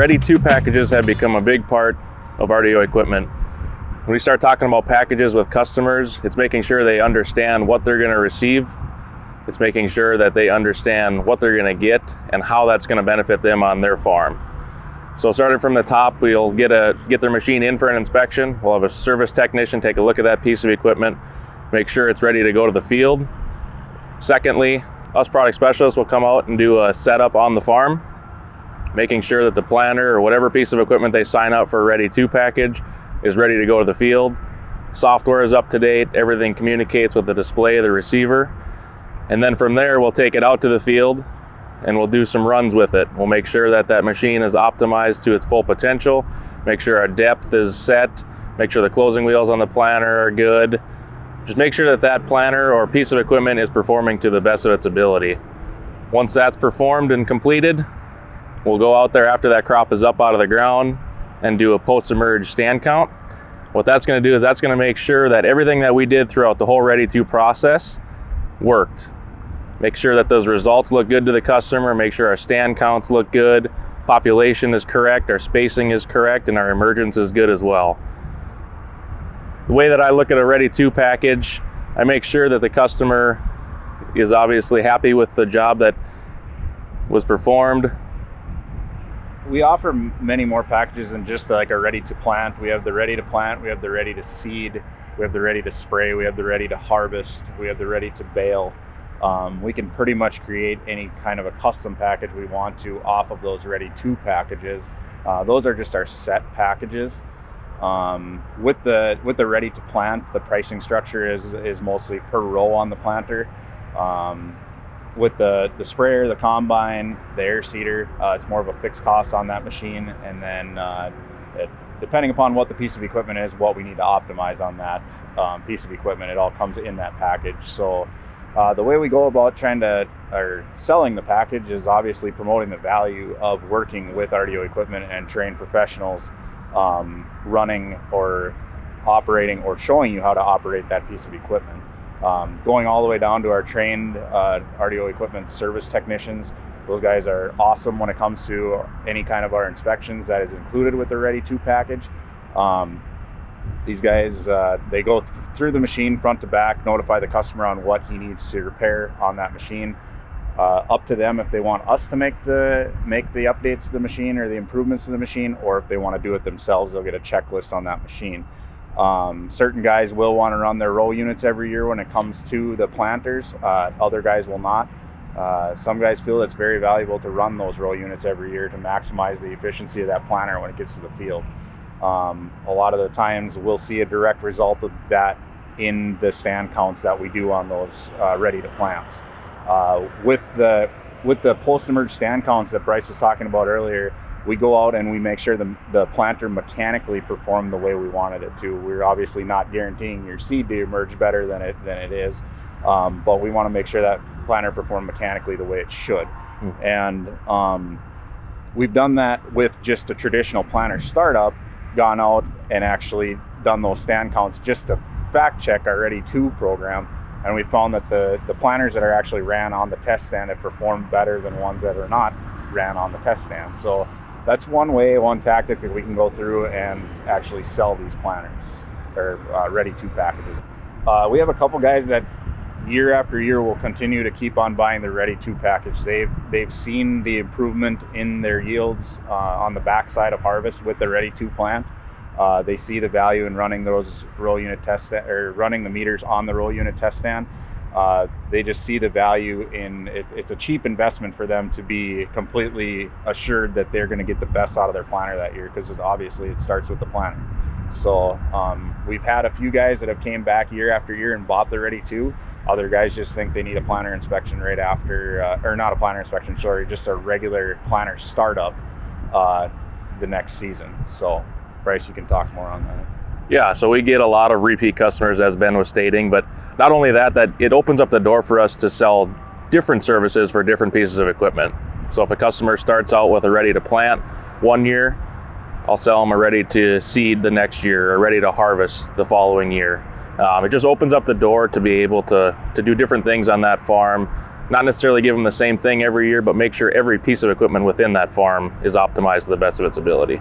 Ready to packages have become a big part of RDO equipment. When we start talking about packages with customers, it's making sure they understand what they're going to receive. It's making sure that they understand what they're going to get and how that's going to benefit them on their farm. So starting from the top, we'll get their machine in for an inspection. We'll have a service technician take a look at that piece of equipment, make sure it's ready to go to the field. Secondly, us product specialists will come out and do a setup on the farm, making sure that the planter or whatever piece of equipment they sign up for a Ready to package is ready to go to the field. Software is up to date, everything communicates with the display of the receiver. And then from there, we'll take it out to the field and we'll do some runs with it. We'll make sure that that machine is optimized to its full potential, make sure our depth is set, make sure the closing wheels on the planter are good. Just make sure that that planter or piece of equipment is performing to the best of its ability. Once that's performed and completed, we'll go out there after that crop is up out of the ground and do a post-emerge stand count. What that's going to do is that's going to make sure that everything that we did throughout the whole Ready to process worked. Make sure that those results look good to the customer, make sure our stand counts look good, population is correct, our spacing is correct, and our emergence is good as well. The way that I look at a Ready to package, I make sure that the customer is obviously happy with the job that was performed. We offer many more packages than just like a Ready to plant. We have the Ready to plant, we have the Ready to seed, we have the Ready to spray, we have the Ready to harvest, we have the Ready to bale. We can pretty much create any kind of a custom package we want to off of those Ready to packages. Those are just our set packages. With the Ready to plant, the pricing structure is mostly per row on the planter. With the sprayer, the combine, the air seeder, it's more of a fixed cost on that machine, and then depending upon what the piece of equipment is, what we need to optimize on that piece of equipment, it all comes in that package. So the way we go about selling the package is obviously promoting the value of working with RDO equipment and trained professionals running or operating or showing you how to operate that piece of equipment. Going all the way down to our trained RDO equipment service technicians. Those guys are awesome when it comes to any kind of our inspections that is included with the Ready to package. These guys, they go through the machine front to back, notify the customer on what he needs to repair on that machine. Up to them if they want us to make the updates to the machine or the improvements to the machine, or if they want to do it themselves, they'll get a checklist on that machine. Certain guys will want to run their row units every year when it comes to the planters. Other guys will not. Some guys feel it's very valuable to run those row units every year to maximize the efficiency of that planter when it gets to the field. A lot of the times we'll see a direct result of that in the stand counts that we do on those Ready to plants. With the post-emerge stand counts that Bryce was talking about earlier, we go out and we make sure the planter mechanically performed the way we wanted it to. We're obviously not guaranteeing your seed to emerge better than it is, but we want to make sure that planter performed mechanically the way it should. And we've done that with just a traditional planter startup, gone out and actually done those stand counts just to fact check our Ready to program, and we found that the planters that are actually ran on the test stand have performed better than ones that are not ran on the test stand. So that's one tactic that we can go through and actually sell these planters or Ready to packages. We have a couple guys that year after year will continue to keep on buying the Ready to package. They've seen the improvement in their yields on the backside of harvest with the Ready to plant. They see the value in running those row unit running the meters on the row unit test stand. They just see the value in it. It's a cheap investment for them to be completely assured that they're going to get the best out of their planter that year, because obviously it starts with the planter. So we've had a few guys that have came back year after year and bought the Ready to. Other guys just think they need a planter inspection right after, or not a planter inspection, sorry, just a regular planter startup the next season. So Bryce, you can talk more on that. Yeah, so we get a lot of repeat customers, as Ben was stating, but not only that it opens up the door for us to sell different services for different pieces of equipment. So if a customer starts out with a Ready to plant one year, I'll sell them a Ready to seed the next year or Ready to harvest the following year. It just opens up the door to be able to do different things on that farm, Not necessarily give them the same thing every year, but make sure every piece of equipment within that farm is optimized to the best of its ability.